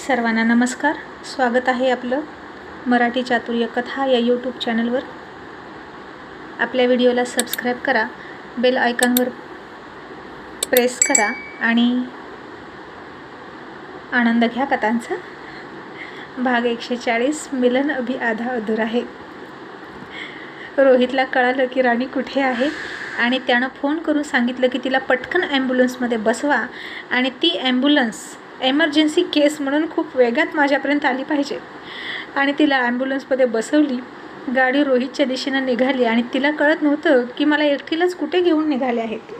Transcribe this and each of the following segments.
सर्वांना नमस्कार. स्वागत आहे आपलं मराठी चातुर्य कथा या यूट्यूब चॅनलवर. आपल्या व्हिडिओला सबस्क्राईब करा, बेल आयकॉनवर प्रेस करा आणि आनंद घ्या कथांचा. भाग 140 मिलन अभी आधा अधूरा आहे. रोहितला कळालं की राणी कुठे आहे आणि त्यानं फोन करून सांगितलं की तिला पटकन ॲम्ब्युलन्समध्ये बसवा आणि ती ॲम्ब्युलन्स एमर्जन्सी केस म्हणून खूप वेगात माझ्यापर्यंत आली पाहिजे. आणि तिला ॲम्ब्युलन्समध्ये बसवली. गाडी रोहितच्या दिशेनं निघाली आणि तिला कळत नव्हतं की मला एकटीलाच कुठे घेऊन निघाले आहेत.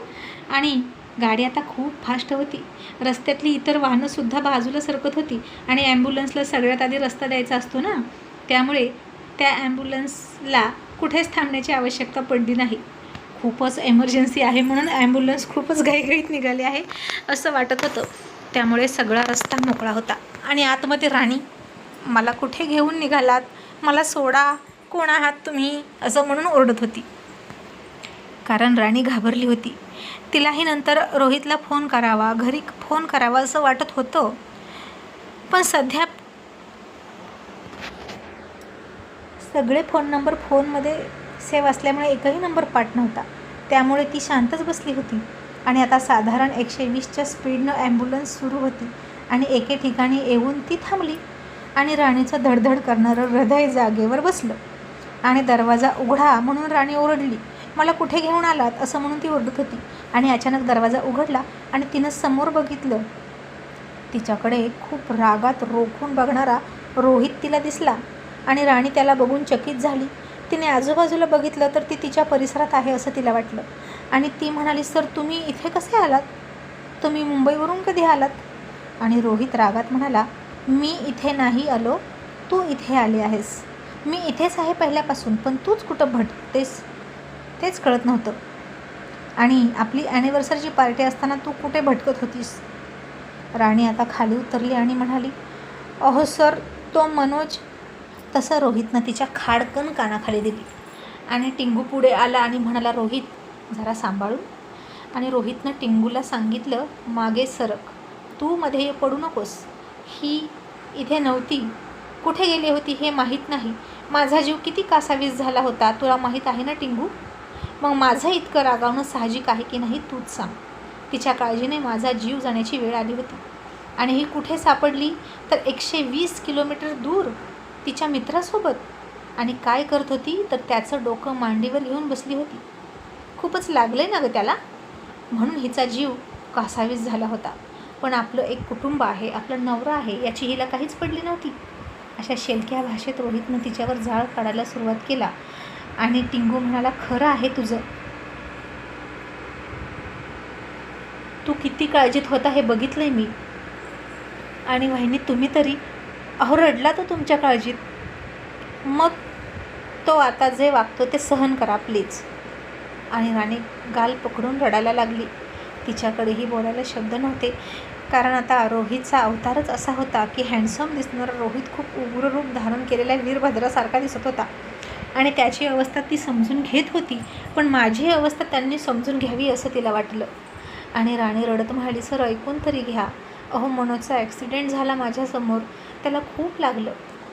आणि गाडी आता खूप फास्ट होती. रस्त्यातली इतर वाहनंसुद्धा बाजूला सरकत होती आणि ॲम्ब्युलन्सला सगळ्यात आधी रस्ता द्यायचा असतो ना, त्यामुळे त्या ॲम्ब्युलन्सला कुठेच थांबण्याची आवश्यकता पडली नाही. खूपच एमर्जन्सी आहे म्हणून ॲम्ब्युलन्स खूपच घाईघाईत निघाली आहे असं वाटत होतं. त्यामुळे सगळा रस्ता मोकळा होता. आणि आतमध्ये राणी, मला कुठे घेऊन निघालात, मला सोडा, कोण आहात तुम्ही, असं म्हणून ओरडत होती. कारण राणी घाबरली होती. तिलाही नंतर रोहितला फोन करावा, घरी फोन करावा असं वाटत होतं, पण सध्या सगळे फोन नंबर फोनमध्ये सेव्ह असल्यामुळे एकही नंबर पाठ नव्हता. त्यामुळे ती शांतच बसली होती. आणि आता साधारण 120च्या स्पीडनं ॲम्ब्युलन्स सुरू होती आणि एके ठिकाणी येऊन ती थांबली. आणि राणीचं धडधड करणारं हृदय जागेवर बसलं. आणि दरवाजा उघडा म्हणून राणी ओरडली. मला कुठे घेऊन आलात असं म्हणून ती ओरडत होती. आणि अचानक दरवाजा उघडला आणि तिनं समोर बघितलं. तिच्याकडे खूप रागात रोखून बघणारा रोहित तिला दिसला. आणि राणी त्याला बघून चकित झाली. तिने आजूबाजूला बघितलं तर ती तिच्या परिसरात आहे असं तिला वाटलं. आणि ती म्हणाली, सर तुम्ही इथे कसे आलात? तुम्ही मुंबईवरून कधी आलात? आणि रोहित रागात म्हणाला, मी इथे नाही आलो, तू इथे आली आहेस. मी इथेच आहे पहिल्यापासून, पण तूच कुठं भटतेस तेच कळत नव्हतं. आणि आपली ॲनिव्हर्सरीची पार्टी असताना तू कुठे भटकत होतीस? राणी आता खाली उतरली आणि म्हणाली, अहो सर, तो मनोज. तसं रोहितनं तिच्या खाडकन कानाखाली दिली. आणि टिंगू पुढे आला आणि म्हणाला, रोहित जरा सांभाळून. आणि रोहितनं टिंगूला सांगितलं, मागे सरक, तू मध्ये पडू नकोस. ही इथे नव्हती, कुठे गेली होती हे माहीत नाही. माझा जीव किती कासावीस झाला होता तुला माहीत आहे ना टिंगू. मग माझं इतकं रागावणं साहजिक आहे की नाही तूच सांग. तिच्या काळजीने माझा जीव जाण्याची वेळ आली होती. आणि ही कुठे सापडली तर 120 किलोमीटर दूर तिच्या मित्रासोबत. आणि काय करत होती तर त्याचं डोकं मांडीवर घेऊन बसली होती. खूपच लागलंय ना गं त्याला, म्हणून हिचा जीव कासावीस झाला होता. पण आपलं एक कुटुंब आहे, आपलं नवरा आहे याची हिला काहीच पडली नव्हती. अशा शेलक्या भाषेत रोहितनं तिच्यावर जाळ काढायला सुरुवात केला. आणि टिंगू म्हणाला, खरं आहे तुझं, तू किती काळजीत होता हे बघितलंय मी. आणि वहिनी तुम्ही तरी, अहो रडला तो तुमच्या काळजीत. मग तो आता जे वागतो ते सहन करा प्लीज. आणि राणी गाल पकडून रडायला लागली. तिच्याकडेही बोलायला शब्द नव्हते, कारण आता रोहितचा अवतारच असा होता की हँडसम दिसणारा रोहित खूप उग्र रूप धारण केलेल्या वीरभद्रासारखा दिसत होता. आणि त्याची अवस्था ती समजून घेत होती, पण माझी अवस्था त्यांनी समजून घ्यावी असं तिला वाटलं. आणि राणी रडत म्हणाली, सर ऐकून तरी घ्या. अहो मनोजचा ॲक्सिडेंट झाला माझ्यासमोर, त्याला खूप लागलं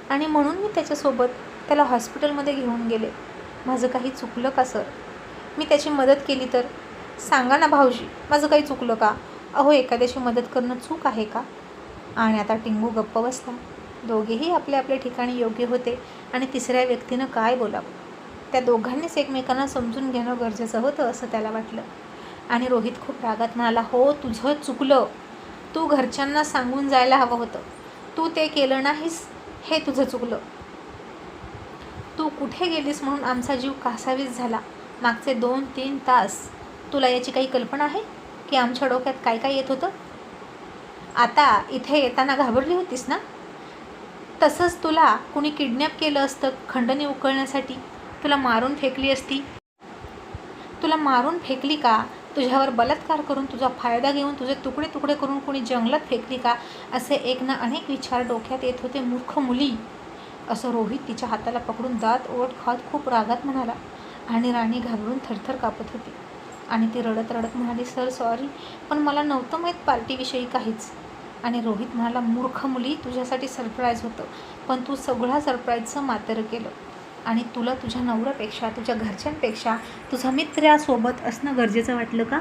आणि म्हणून मी त्याच्यासोबत त्याला हॉस्पिटलमध्ये घेऊन गेले. माझं काही चुकलं का सर? मी त्याची मदत केली तर? सांगा ना भाऊजी, माझं काही चुकलं का? अहो एखाद्याची मदत करणं चूक आहे का? आणि आता टिंगू गप्प बसला. दोघेही आपल्या आपल्या ठिकाणी योग्य होते आणि तिसऱ्या व्यक्तीनं काय बोलावं, त्या दोघांनीच एकमेकांना समजून घेणं गरजेचं होतं असं त्याला वाटलं. आणि रोहित खूप रागात म्हणाला, हो तुझं चुकलं, तू घरच्यांना सांगून जायला हवं होतं, तू ते केलं नाहीस, हे तुझं चुकलं. तू कुठे गेलीस म्हणून आमचा जीव कासावीस झाला मागचे 2-3 तास. तुला याची काही कल्पना आहे की आमच्या डोक्यात काय काय येत होतं? आता इथे येताना घाबरली होतीस ना? तसंच तुला कुणी किडनॅप केलं असतं खंडणी उकळण्यासाठी, तुला मारून फेकली असती. तुला मारून फेकली का? तुझ्यावर बलात्कार करून तुझा फायदा घेऊन तुझे तुकडे तुकडे करून कुणी जंगलात फेकली का? असे एक ना अनेक विचार डोक्यात येत होते. मूर्ख मुली, असं रोहित तिच्या हाताला पकडून दात ओठ खात खूप रागात म्हणाला. आणि राणी घाबरून थरथर कापत होती. आणि ती रडत रडत म्हणाली, सर सॉरी, पण मला नव्हतं माहीत पार्टीविषयी काहीच. आणि रोहित म्हणाला, मूर्ख मुली, तुझ्यासाठी सरप्राईज होतं, पण तू सगळ्या सरप्राईजचं मातेरं केलं. आणि तुला तुझ्या नवऱ्यापेक्षा, तुझ्या घरच्यांपेक्षा तुझा मित्रासोबत असणं गरजेचं वाटलं का?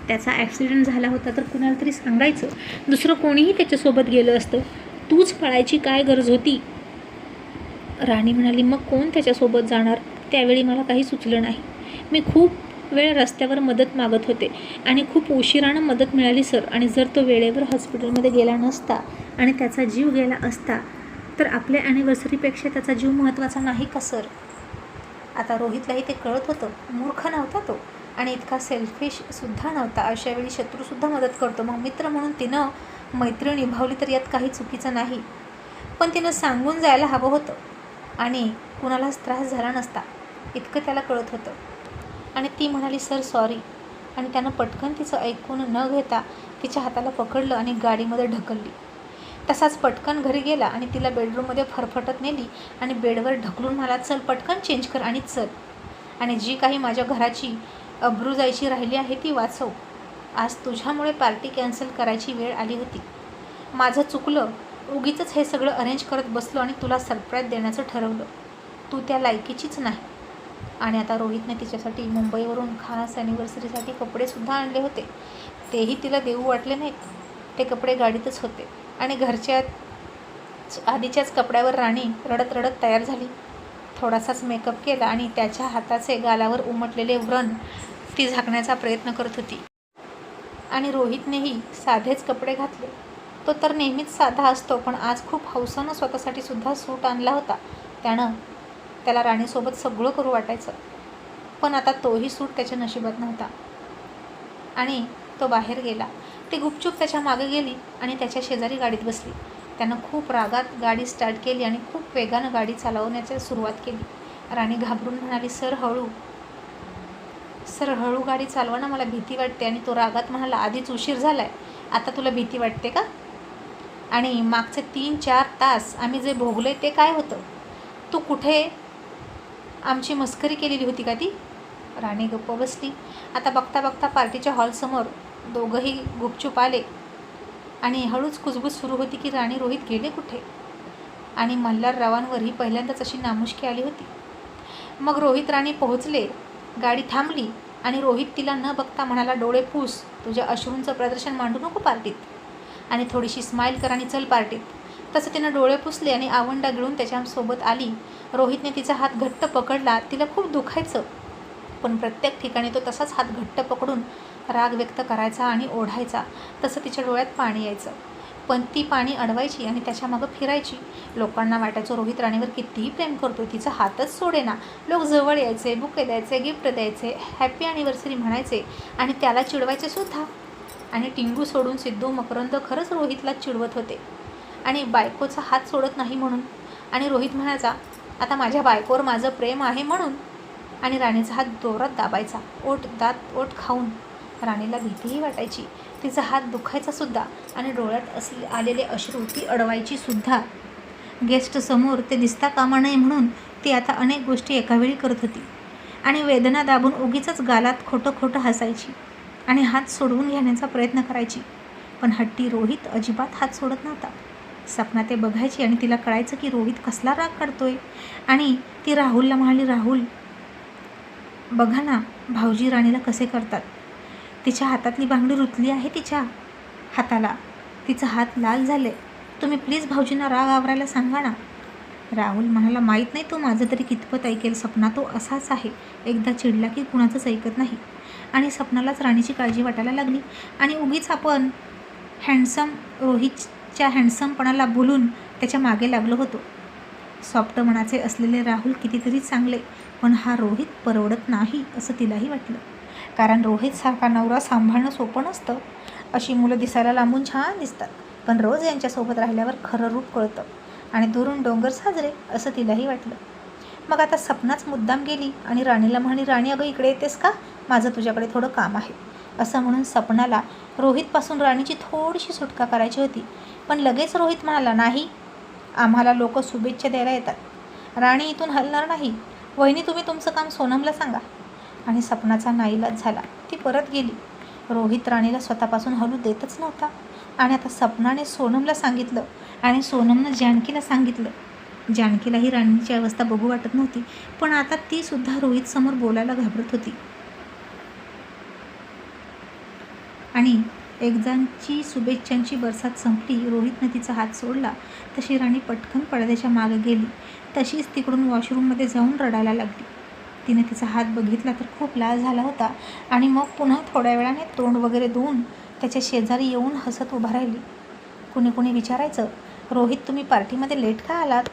त्याचा ॲक्सिडेंट झाला होता तर कुणाला तरी सांगायचं, दुसरं कोणीही त्याच्यासोबत गेलं असतं. तूच पळायची काय गरज होती? राणी म्हणाली, मग कोण त्याच्यासोबत जाणार? त्यावेळी मला काही सुचलं नाही. मी खूप वेळ रस्त्यावर मदत मागत होते आणि खूप उशिरानं मदत मिळाली सर. आणि जर तो वेळेवर हॉस्पिटलमध्ये गेला नसता आणि त्याचा जीव गेला असता तर आपल्या ॲनिव्हर्सरीपेक्षा त्याचा जीव महत्त्वाचा नाही का सर? आता रोहितलाही ते कळत होतं, मूर्ख नव्हता तो आणि इतका सेल्फिशसुद्धा नव्हता. अशावेळी शत्रूसुद्धा मदत करतो. मग मित्र म्हणून तिनं मैत्री निभावली तर यात काही चुकीचं नाही, पण तिनं सांगून जायला हवं होतं आणि कुणालाच त्रास झाला नसता, इतकं त्याला कळत होतं. आणि ती म्हणाली, सर सॉरी. आणि त्यानं पटकन तिचं ऐकून न घेता तिच्या हाताला पकडलं आणि गाडीमध्ये ढकलली. तसाच पटकन घरी गेला आणि तिला बेडरूममध्ये फरफटत नेली आणि बेडवर ढकलून म्हणाला, चल पटकन चेंज कर आणि चल. आणि जी काही माझ्या घराची अब्रू जायची राहिली आहे ती वाचव. आज तुझ्यामुळे पार्टी कॅन्सल करायची वेळ आली होती. माझं चुकलं, उगीचच हे सगळं अरेंज करत बसलो आणि तुला सरप्राईज देण्याचं ठरवलं. तू त्या लायकीचीच नाही. आणि आता रोहितने तिच्यासाठी मुंबईवरून खास ॲनिव्हर्सरीसाठी कपडेसुद्धा आणले होते. तेही तिला देऊ वाटले नाहीत. ते कपडे गाडीतच होते आणि घरच्या आधीच्याच कपड्यावर राणी रडत रडत तयार झाली. थोडासाच मेकअप केला आणि त्याच्या हाताचे गालावर उमटलेले व्रण ती झाकण्याचा प्रयत्न करत होती. आणि रोहितनेही साधेच कपडे घातले. तो तर नेहमीच साधा असतो, पण आज खूप हौसानं स्वतःसाठी सुद्धा सूट आणला होता. त्याला राणीसोबत सगळं करू वाटायचं, पण आता तोही सूट त्याच्या नशिबात नव्हता. आणि तो बाहेर गेला. ती गुपचूप त्याच्या मागे गेली आणि त्याच्या शेजारी गाडीत बसली. त्यानं खूप रागात गाडी स्टार्ट केली आणि खूप वेगानं गाडी चालवण्याची सुरुवात केली. राणी घाबरून म्हणाली, सर हळू गाडी चालवा ना, मला भीती वाटते. आणि तो रागात म्हणाला, आधीच उशीर झालाय, आता तुला भीती वाटते का? आणि मागचे 3-4 तास आम्ही जे भोगले ते काय होतं? तू कुठे आमची मस्करी केलेली होती का ती? राणी गप्प बसली. आता बघता बघता पार्टीच्या हॉलसमोर दोघंही गुपचूप आले आणि हळूच कुजबूज सुरू होती की राणी रोहित गेले कुठे? आणि मल्हाररावांवरही पहिल्यांदाच अशी नामुष्की आली होती. मग रोहित राणी पोहोचले. गाडी थांबली आणि रोहित तिला न बघता म्हणाला, डोळे पुस, तुझ्या अश्रूंचं प्रदर्शन मांडू नको पार्टीत, आणि थोडीशी स्माईल कर आणि चल पार्टीत. तसं तिनं डोळे पुसले आणि आवंडा गिळून त्याच्यासोबत आली. रोहितने तिचा हात घट्ट पकडला. तिला खूप दुखायचं, पण प्रत्येक ठिकाणी तो तसाच हात घट्ट पकडून राग व्यक्त करायचा आणि ओढायचा. तसं तिच्या डोळ्यात पाणी यायचं, पण ती पाणी अडवायची आणि त्याच्या मागं फिरायची. लोकांना वाटायचं रोहित राणीवर कितीही प्रेम करतोय, तिचा हातच सोडेना. लोक जवळ यायचे, बुके द्यायचे, गिफ्ट द्यायचे, हॅपी ॲनिव्हर्सरी म्हणायचे आणि त्याला चिडवायचे सुद्धा. आणि टिंगू सोडून सिद्धू मकरंद खरंच रोहितला चिडवत होते आणि बायकोचा हात सोडत नाही म्हणून. आणि रोहित म्हणायचा, आता माझ्या बायकोवर माझं प्रेम आहे म्हणून. आणि राणीचा हात जोरात दाबायचा, ओठ खाऊन. राणीला भीतीही वाटायची, तिचा हात दुखायचा सुद्धा आणि डोळ्यात आलेले अश्रू ती अडवायची सुद्धा. गेस्टसमोर ते दिसता कामा नये म्हणून ती आता अनेक गोष्टी एकावेळी करत होती आणि वेदना दाबून उगीचच गालात खोटं खोटं हसायची आणि हात सोडवून घेण्याचा प्रयत्न करायची. पण हट्टी रोहित अजिबात हात सोडत नव्हता. सपना ते बघायची आणि तिला कळायचं की रोहित कसला राग काढतोय. आणि ती राहुलला म्हणाली, राहुल बघा ना भाऊजी राणीला कसे करतात. तिच्या हातातली बांगडी रुतली आहे तिच्या हाताला, तिचा हात लाल झाले. तुम्ही प्लीज भाऊजींना राग आवरायला सांगा ना. राहुल म्हणाला, माहीत नाही तो माझं तरी कितपत ऐकेल. सपना तो असाच आहे, एकदा चिडला की कुणाचंच ऐकत नाही. आणि सपनालाच राणीची काळजी वाटायला लागली आणि उगीच आपण रोहितच्या हँडसमपणाला बोलून त्याच्या मागे लागलो होतो. सॉफ्ट मनाचे असलेले राहुल कितीतरी चांगले, पण हा रोहित परवडत नाही असं तिलाही वाटलं. कारण रोहितसारखा नवरा सांभाळणं सोपं नसतं. अशी मुलं दिसायला लांबून छान दिसतात, पण रोज यांच्यासोबत राहिल्यावर खरं रूप कळतं आणि दुरून डोंगर साजरे असं तिलाही वाटलं. मग आता सपनाच मुद्दाम गेली आणि राणीला म्हणाली, राणी अगं इकडे येतेस का, माझं तुझ्याकडे थोडं काम आहे. असं म्हणून सपनाला रोहितपासून राणीची थोडीशी सुटका करायची होती. पण लगेच रोहित म्हणाला, नाही, आम्हाला लोक शुभेच्छा द्यायला येतात, राणी इथून हलणार नाही. वहिनी तुम्ही तुमचं काम सोनमला सांगा. आणि सपनाचा नाईलाज झाला, ती परत गेली. रोहित राणीला स्वतःपासून हलू देतच नव्हता. आणि आता सपनाने सोनमला सांगितलं आणि सोनमनं जानकीला सांगितलं. जानकीलाही राणीची अवस्था बघू वाटत नव्हती, पण आता ती सुद्धा रोहितसमोर बोलायला घाबरत होती. आणि एकदाची शुभेच्छांची बरसात संपली. रोहितनं तिचा हात सोडला तशी राणी पटकन पडद्याच्या मागे गेली. तशीच तिकडून वॉशरूममध्ये जाऊन रडायला लागली. तिने तिचा हात बघितला तर खूप लाल झाला होता आणि मग पुन्हा थोड्या वेळाने तोंड वगैरे धुवून त्याच्या शेजारी येऊन हसत उभा राहिली. कुणी विचारायचं, रोहित तुम्ही पार्टीमध्ये लेट का आलात?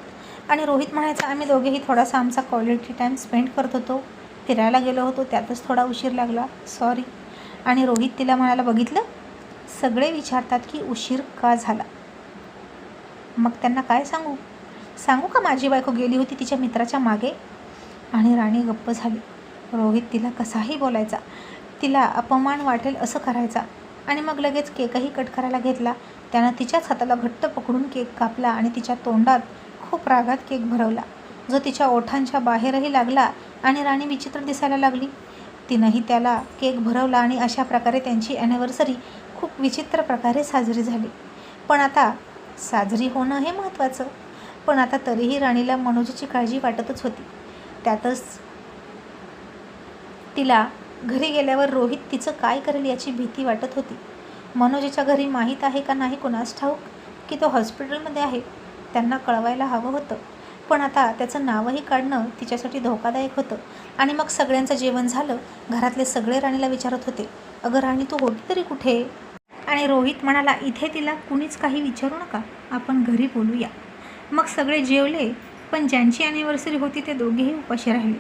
आणि रोहित म्हणायचा, आम्ही दोघेही थोडासा आमचा क्वालिटी टाईम स्पेंड करत होतो, फिरायला गेलो होतो, त्यातच थोडा उशीर लागला, सॉरी. आणि रोहित तिला म्हणायला, बघितलं, सगळे विचारतात की उशीर का झाला. मग त्यांना काय सांगू का माझी बायको गेली होती तिच्या मित्राच्या मागे? आणि राणी गप्प झाली. रोहित तिला कसाही बोलायचा, तिला अपमान वाटेल असं करायचा आणि मग लगेच केकही कट करायला घेतला. त्यानं तिच्याच हाताला घट्ट पकडून केक कापला आणि तिच्या तोंडात खूप रागात केक भरवला, जो तिच्या ओठांच्या बाहेरही लागला आणि राणी विचित्र दिसायला लागली. तिनंही त्याला केक भरवला आणि अशा प्रकारे त्यांची ॲनिव्हर्सरी खूप विचित्र प्रकारे साजरी झाली. पण आता साजरी होणं हे महत्त्वाचं. पण आता तरीही राणीला मनोजची काळजी वाटतच होती. त्यातच तिला घरी गेल्यावर रोहित तिचं काय करेल याची भीती वाटत होती. मनोजच्या घरी माहीत आहे का नाही कुणास ठाऊक की तो हॉस्पिटलमध्ये आहे, त्यांना कळवायला हवं होतं. पण आता त्याचं नावही काढणं तिच्यासाठी धोकादायक होतं. आणि मग सगळ्यांचं जेवण झालं. घरातले सगळे राणीला विचारत होते, अगं राणी तू होती तरी कुठे? आणि रोहित म्हणाला, इथे तिला कुणीच काही विचारू नका, आपण घरी बोलूया. मग सगळे जेवले, पण ज्यांची ॲनिव्हर्सरी होती ते दोघेही उपाशी राहिले.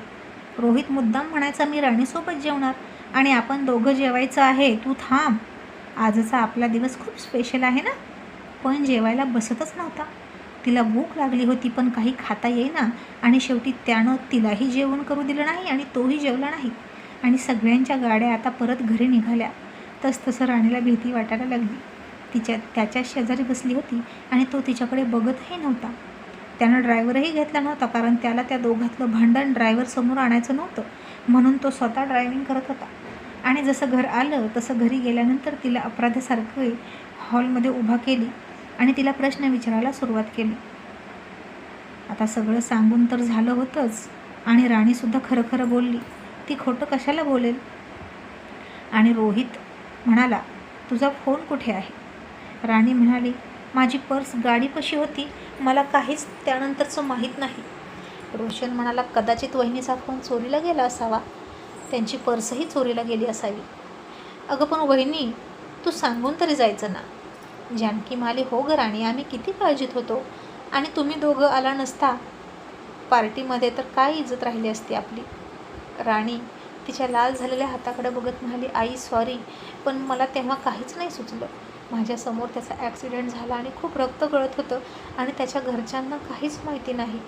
रोहित मुद्दाम म्हणायचा, मी राणीसोबत जेवणार आणि आपण दोघं जेवायचं आहे, तू थांब, आजचा आपला दिवस खूप स्पेशल आहे ना. पण जेवायला बसतच नव्हता. तिला भूक लागली होती पण काही खाता येईना आणि शेवटी त्यानं तिलाही जेवण करू दिलं नाही आणि तोही जेवला नाही. आणि सगळ्यांच्या गाड्या आता परत घरी निघाल्या. तसं राणीला भीती वाटायला लागली. त्याच्या शेजारी बसली होती आणि तो तिच्याकडे बघतही नव्हता. त्यानं ड्रायव्हरही घेतला नव्हता, कारण त्याला त्या दोघातलं भांडण ड्रायव्हर समोर आणायचं नव्हतं, म्हणून तो स्वतः ड्रायव्हिंग करत होता. आणि जसं घर आलं तसं घरी गेल्यानंतर तिला अपराध्यासारखं हॉलमध्ये उभा केली आणि तिला प्रश्न विचारायला सुरुवात केली. आता सगळं सांगून तर झालं होतंच आणि राणीसुद्धा खरं बोलली. ती खोटं कशाला बोलेल? आणि रोहित म्हणाला, तुझा फोन कुठे आहे? राणी म्हणाली, माझी पर्स गाडीपाशी होती, मला काहीच त्यानंतरचं माहीत नाही. रोशन म्हणाला, कदाचित वहिनीचा फोन चोरीला गेला असावा, त्यांची पर्सही चोरीला गेली असावी. अगं पण वहिनी, तू सांगून तरी जायचं ना. जानकी म्हणाली, हो गं राणी, आम्ही किती काळजीत होतो आणि तुम्ही दोघं आला नसता पार्टीमध्ये तर काय इज्जत राहिली असती आपली. राणी तिच्या लाल झालेल्या हाताकडे बघत म्हणाली, आई सॉरी, पण मला तेव्हा काहीच नाही सुचलं. माझ्यासमोर त्याचा ॲक्सिडेंट झाला आणि खूप रक्त गळत होतं आणि त्याच्या घरच्यांना काहीच माहिती नाही.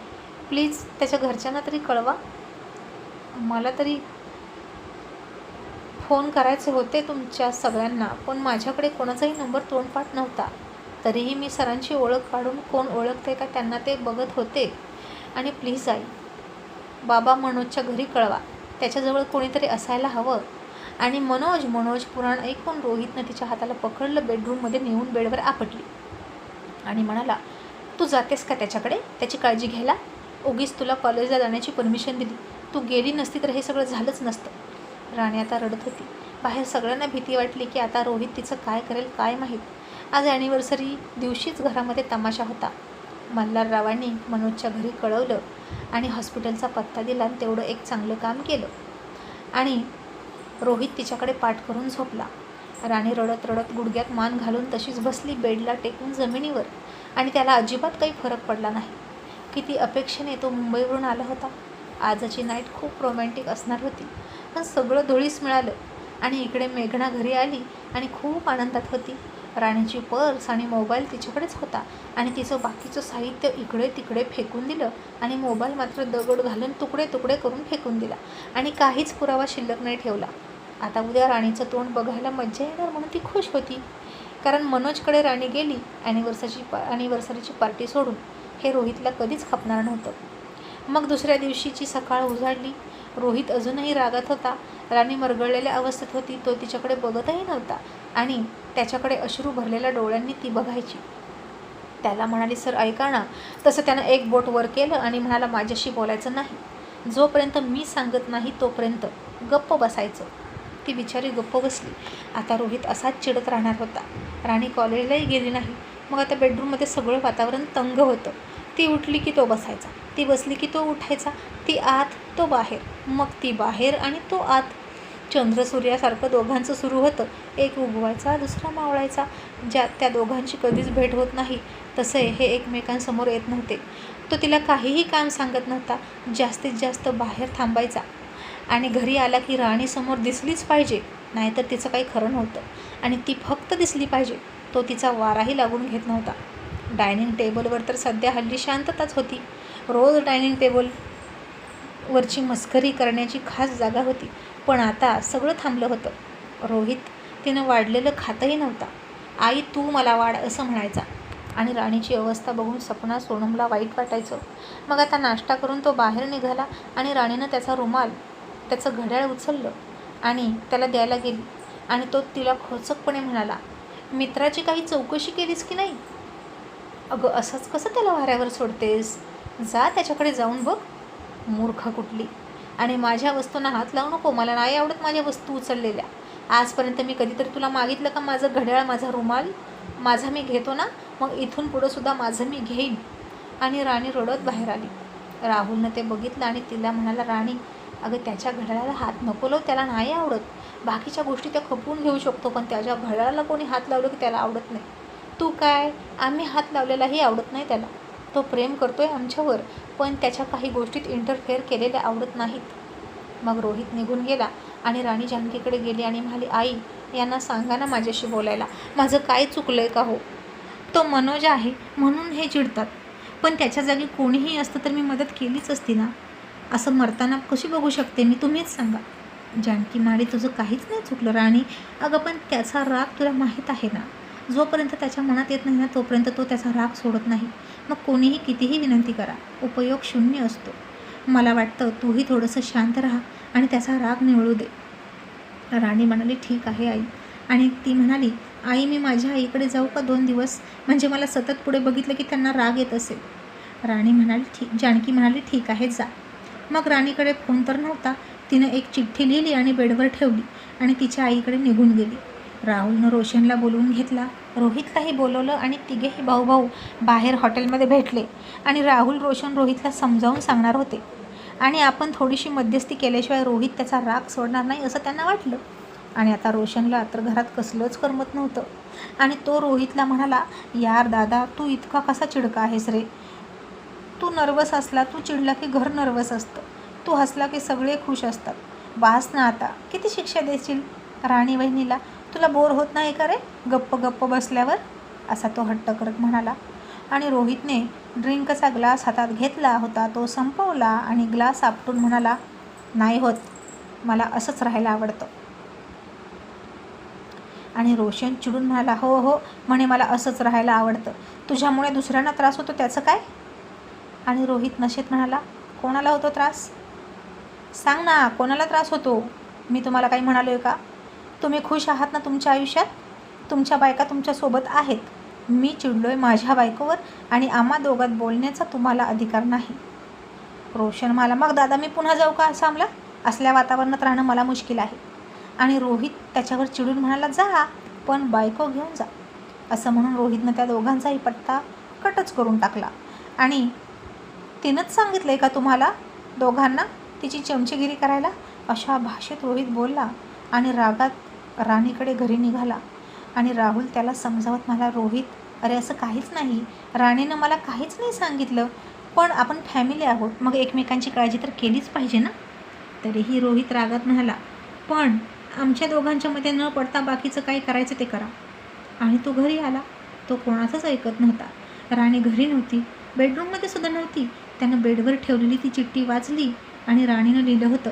प्लीज त्याच्या घरच्यांना तरी कळवा. मला तरी फोन करायचे होते तुमच्या सगळ्यांना, पण माझ्याकडे कोणाचाही नंबर तोंडपाठ नव्हता. तरीही मी सरांची ओळख काढून कोण ओळखते का त्यांना ते बघत होते. आणि प्लीज आई, बाबा मनोजच्या घरी कळवा, त्याच्याजवळ कोणीतरी असायला हवं. आणि मनोज पुराण ऐकून रोहितनं तिच्या हाताला पकडलं, बेडरूममध्ये नेऊन बेडवर आपटली आणि म्हणाला, तू जातेस का त्याच्याकडे त्याची काळजी घ्यायला? उगीच तुला कॉलेजला जाण्याची परमिशन दिली, तू गेली नसती तर हे सगळं झालंच नसतं. राणी आता रडत होती. बाहेर सगळ्यांना भीती वाटली की आता रोहित तिचं काय करेल काय माहीत. आज ॲनिव्हर्सरी दिवशीच घरामध्ये तमाशा होता. मल्हाररावांनी मनोजच्या घरी कळवलं आणि हॉस्पिटलचा पत्ता दिला आणि तेवढं एक चांगलं काम केलं. आणि रोहित तिच्याकडे पाठ करून झोपला. राणी रडत रडत गुडघ्यात मान घालून तशीच बसली बेडला टेकून जमिनीवर. आणि त्याला अजिबात काही फरक पडला नाही. किती अपेक्षेने तो मुंबईवरून आला होता. आजची नाईट खूप रोमॅन्टिक असणार होती, पण सगळं धुळीस मिळालं. आणि इकडे मेघना घरी आली आणि खूप आनंदात होती. राणीची पर्स आणि मोबाईल तिच्याकडेच होता आणि तिचं बाकीचं साहित्य इकडे तिकडे फेकून दिलं आणि मोबाईल मात्र दगड घालून तुकडे तुकडे करून फेकून दिला आणि काहीच पुरावा शिल्लक नाही ठेवला. आता उद्या राणीचं तोंड बघायला मज्जा येणार म्हणून ती खुश होती, कारण मनोजकडे राणी गेली ॲनिव्हर्सरीची पार्टी सोडून. हे रोहितला कधीच खपणार नव्हतं. मग दुसऱ्या दिवशीची सकाळ उजाडली. रोहित अजूनही रागात होता. राणी मरगळलेल्या अवस्थेत होती. तो तिच्याकडे बघतही नव्हता आणि त्याच्याकडे अश्रू भरलेल्या डोळ्यांनी ती बघायची. त्याला म्हणाली, सर ऐका ना. तसं त्यानं एक बोट वर केलं आणि म्हणाला, माझ्याशी बोलायचं नाही. जोपर्यंत मी सांगत नाही तोपर्यंत गप्प बसायचं. ती बिचारी गप्प बसली. आता रोहित असाच चिडत राहणार होता. राणी कॉलेजलाही गेली नाही. मग आता बेडरूममध्ये सगळं वातावरण तंग होतं. ती उठली की तो बसायचा, ती बसली की तो उठायचा, ती आत तो बाहेर, मग ती बाहेर आणि तो आत. चंद्रसूर्यासारखं दोघांचं सुरू होतं. एक उगवायचा, दुसरा मावळायचा. ज्यात त्या दोघांची कधीच भेट होत नाही तसे हे एकमेकांसमोर येत नव्हते. तो तिला काहीही काम सांगत नव्हता. जास्तीत जास्त बाहेर थांबायचा आणि घरी आला की राणीसमोर दिसलीच पाहिजे, नाहीतर तिचं काही खरं नव्हतं. आणि ती फक्त दिसली पाहिजे. तो तिचा वाराही लागून घेत नव्हता. डायनिंग टेबलवर तर सध्या हल्ली शांतताच होती. रोज डायनिंग टेबलवरची मस्करी करण्याची खास जागा होती. पण आता सगळं थांबलं होतं. रोहित तिनं वाढलेलं खातही नव्हता. आई तू मला वाढ असं म्हणायचा आणि राणीची अवस्था बघून सपना सोनमला वाईट वाटायचं. मग आता नाश्ता करून तो बाहेर निघाला आणि राणीनं त्याचा रुमाल, त्याचं घड्याळ उचललं आणि त्याला द्यायला गेली आणि तो तिला खोचकपणे म्हणाला, मित्राची काही चौकशी केलीस की नाही? अगं असंच कसं त्याला वाऱ्यावर सोडतेस? जा त्याच्याकडे जाऊन बघ. मूर्ख कुठली. आणि माझ्या वस्तूंना हात लावू नको. मला नाही आवडत माझ्या वस्तू उचललेल्या. आजपर्यंत मी कधीतरी तुला मागितलं का माझं घड्याळ, माझा रुमाल माझा मी घेतो ना, मग इथून पुढंसुद्धा माझं मी घेईन. आणि राणी रडत बाहेर आली. राहुलनं ते बघितलं आणि तिला म्हणाला, राणी अगं त्याच्या घड्याळाला हात नको लावू, त्याला नाही आवडत. बाकीच्या गोष्टी त्या खपवून घेऊ शकतो, पण त्याच्या घड्याळाला कोणी हात लावलं की त्याला आवडत नाही. तू काय, आम्ही हात लावलेलाही आवडत नाही त्याला. तो प्रेम करतोय आमच्यावर, पण त्याच्या काही गोष्टीत इंटरफेअर केलेल्या आवडत नाहीत. मग रोहित निघून गेला आणि राणी जानकीकडे गेली आणि म्हणाली, आई यांना सांगा ना माझ्याशी बोलायला. माझं काय चुकलं आहे का हो? तो मनोज आहे म्हणून हे चिडतात, पण त्याच्या जागी कोणीही असतं तर मी मदत केलीच असती ना. असं मरताना कशी बघू शकते मी, तुम्हीच सांगा. जानकी म्हणाली, तुझं काहीच नाही चुकलं राणी. अगं पण त्याचा राग तुला माहीत आहे ना. जोपर्यंत त्याच्या मनात येत नाही ना तोपर्यंत तो त्याचा राग सोडत नाही. मग कोणीही कितीही विनंती करा, उपयोग शून्य असतो. मला वाटतं तूही थोडंसं शांत राहा आणि त्याचा राग निवळू दे. राणी म्हणाली, ठीक आहे आई. आणि ती म्हणाली, आई मी माझ्या आईकडे जाऊ का 2 दिवस? म्हणजे मला सतत पुढे बघितलं की त्यांना राग येत असेल. राणी म्हणाली, ठीक. जानकी म्हणाली, ठीक आहे जा. मग राणीकडे फोन तर नव्हता. तिनं एक चिठ्ठी लिहिली आणि बेडवर ठेवली आणि तिच्या आईकडे निघून गेली. राहुलनं रोशनला बोलवून घेतला. रोहितलाही बोलवलं आणि तिघेही भाऊ बाहेर हॉटेलमध्ये भेटले. आणि राहुल रोहितला समजावून सांगणार होते आणि आपण थोडीशी मध्यस्थी केल्याशिवाय रोहित त्याचा राग सोडणार नाही असं त्यांना वाटलं. आणि आता रोशनला तर घरात कसलंच करमत नव्हतं. आणि तो रोहितला म्हणाला, यार दादा तू इतका कसा चिडका आहेस रे? तू नर्वस असला, तू चिडला की घर नर्वस असतं, तू हसला की सगळे खुश असतात. बास ना आता, किती शिक्षा देशील राणी वहिनीला? तुला बोर होत नाही का रे गप्प बसल्यावर? असा तो हट्ट करत म्हणाला. आणि रोहितने ड्रिंकचा ग्लास हातात घेतला होता, तो संपवला आणि ग्लास आपटून म्हणाला, नाही होत, मला असंच राहायला आवडतं. आणि रोशन चिडून म्हणाला, हो म्हणे मला असंच राहायला आवडतं. तुझ्यामुळे दुसऱ्यांना त्रास होतो त्याचं काय? आणि रोहित नशेत म्हणाला, कोणाला होतो त्रास? सांग ना, कोणाला त्रास होतो? मी तुम्हाला काही म्हणालो आहे का? तुम्ही खुश आहात ना तुमच्या आयुष्यात? तुमच्या बायका तुमच्यासोबत आहेत. मी चिडलो आहे माझ्या बायकोवर आणि आम्हा दोघात बोलण्याचा तुम्हाला अधिकार नाही. रोशन म्हणाला, मग दादा मी पुन्हा जाऊ का आसामला? असल्या वातावरणात राहणं मला मुश्किल आहे. आणि रोहित त्याच्यावर चिडून म्हणाला, जा पण बायको घेऊन जा. असं म्हणून रोहितनं त्या दोघांचाही पट्टा कटच करून टाकला. आणि तिनंच सांगितलं आहे का तुम्हाला दोघांना तिची चमचेगिरी करायला? अशा भाषेत रोहित बोलला आणि रागात राणीकडे घरी निघाला. आणि राहुल त्याला समजावत म्हणाला, रोहित अरे असं काहीच नाही, राणीनं मला काहीच नाही सांगितलं, पण आपण फॅमिली आहोत, मग एकमेकांची काळजी तर केलीच पाहिजे ना. तरीही रोहित रागात म्हणाला, पण आमच्या दोघांच्या मध्ये न पडता बाकीचं काय करायचं ते करा. आणि तो घरी आला. तो कोणाचंच ऐकत नव्हता. राणी घरी नव्हती, बेडरूममध्ये सुद्धा नव्हती. त्यानं बेडवर ठेवलेली ती चिठ्ठी वाचली आणि राणीनं लिहिलं होतं,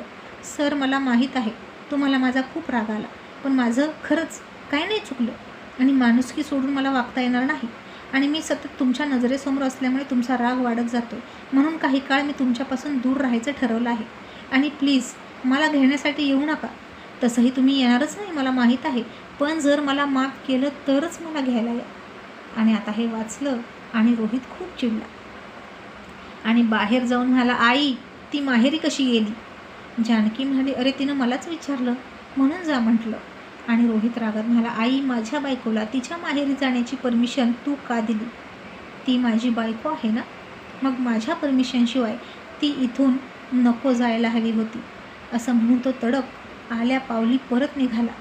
सर मला माहीत आहे तुम्हाला माझा खूप राग आला, पण माझं खरंच काय नाही चुकलं आणि माणुसकी सोडून मला वागता येणार नाही. आणि मी सतत तुमच्या नजरेसमोर असल्यामुळे तुमचा राग वाढत जातो म्हणून काही काळ मी तुमच्यापासून दूर राहायचं ठरवलं आहे. आणि प्लीज मला घेण्यासाठी येऊ नका. तसंही तुम्ही येणारच नाही मला माहीत आहे, पण जर मला माफ केलं तरच मला घ्यायला या. आणि आता हे वाचलं आणि रोहित खूप चिडला आणि बाहेर जाऊन म्हणाला, आई ती माहेरी कशी गेली? जानकी म्हणाली, अरे तिनं मलाच विचारलं म्हणून जा म्हटलं. आणि रोहित रागात म्हणाला, आई माझ्या बायकोला तिच्या माहेरी जाण्याची परमिशन तू का दिली? ती माझी बायको आहे ना, मग माझ्या परमिशनशिवाय ती इथून नको जायला हवी होती. असं म्हणून तो तडक आल्या पावली परत निघाला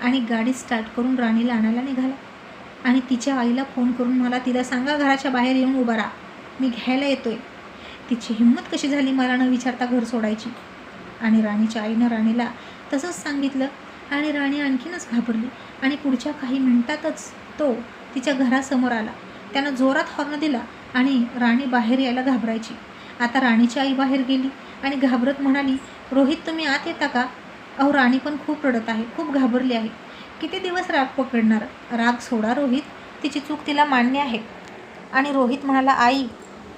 आणि गाडी स्टार्ट करून राणीला आणायला निघाला. आणि तिच्या आईला फोन करून मला तिला सांगा घराच्या बाहेर येऊन उभा राहा, मी घ्यायला येतोय. तिची हिंमत कशी झाली मला न विचारता घर सोडायची. आणि राणीच्या आईनं राणीला तसंच सांगितलं आणि राणी आणखीनच घाबरली. आणि पुढच्या काही मिनिटातच तो तिच्या घरासमोर आला. त्यानं जोरात हॉर्न दिला आणि राणी बाहेर यायला घाबरायची. आता राणीची आई बाहेर गेली आणि घाबरत म्हणाली, रोहित तुम्ही आत येता का? अहो राणी पण खूप रडत आहे, खूप घाबरली आहे. किती दिवस राग पकडणार? राग सोडा रोहित, तिची चूक तिला मान्य आहे. आणि रोहित म्हणाला, आई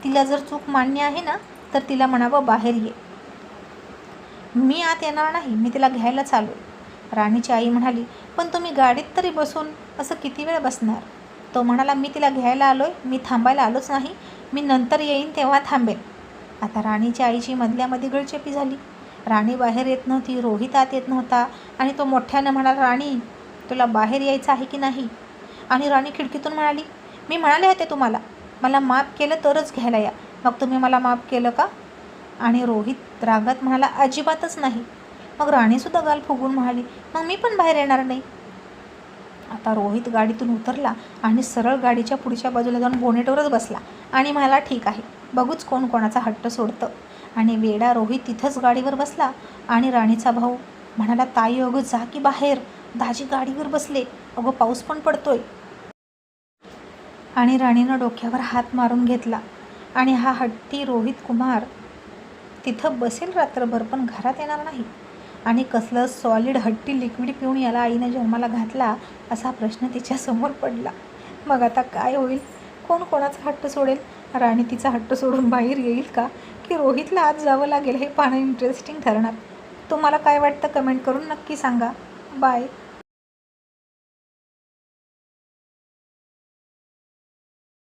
तिला जर चूक मान्य आहे ना तर तिला म्हणावं बाहेर ये, मी आत येणार नाही, मी तिला घ्यायला चालू. राणीची आई म्हणाली, पण तुम्ही गाडीत तरी बसून असं किती वेळ बसणार? तो म्हणाला, मी तिला घ्यायला आलोय, मी थांबायला आलोच नाही, मी नंतर येईन तेव्हा थांबेन. आता राणीच्या आईची मधल्यामध्ये गळचेपी झाली. राणी बाहेर येत नव्हती, रोहित आत येत नव्हता आणि तो मोठ्यानं म्हणाला, राणी तुला बाहेर यायचं आहे की नाही? आणि राणी खिडकीतून म्हणाली, मी म्हणाले होते तुम्हाला मला माफ केलं तरच घ्यायला या, मग तुम्ही मला माफ केलं का? आणि रोहित रागात म्हणाला, अजिबातच नाही. मग राणीसुद्धा गाल फुगून म्हणाली, मग मी पण बाहेर येणार नाही. आता रोहित गाडीतून उतरला आणि सरळ गाडीच्या पुढच्या बाजूला जाऊन बोनेटवरच बसला आणि म्हणाला, ठीक आहे, बघूच कोण कोणाचा हट्ट सोडतं. आणि वेडा रोहित तिथंच गाडीवर बसला. आणि राणीचा भाऊ म्हणाला, ताई अगं जा की बाहेर, दाजी गाडीवर बसले, अगं पाऊस पण पडतोय. आणि राणीनं डोक्यावर हात मारून घेतला. आणि हा हट्टी रोहित कुमार तिथं बसेल रात्रभर पण घरात येणार नाही. आणि कसलं सॉलिड हट्टी लिक्विड पिऊन याला आईनं जन्माला घातला असा प्रश्न तिच्यासमोर पडला. मग आता काय होईल? कोण कोणाचा हट्ट सोडेल? राणी तिचा हट्ट सोडून बाहेर येईल का, की रोहितला आत जावं लागेल? हे पाहणं इंटरेस्टिंग ठरणार. तुम्हाला काय वाटतं कमेंट करून नक्की सांगा. बाय.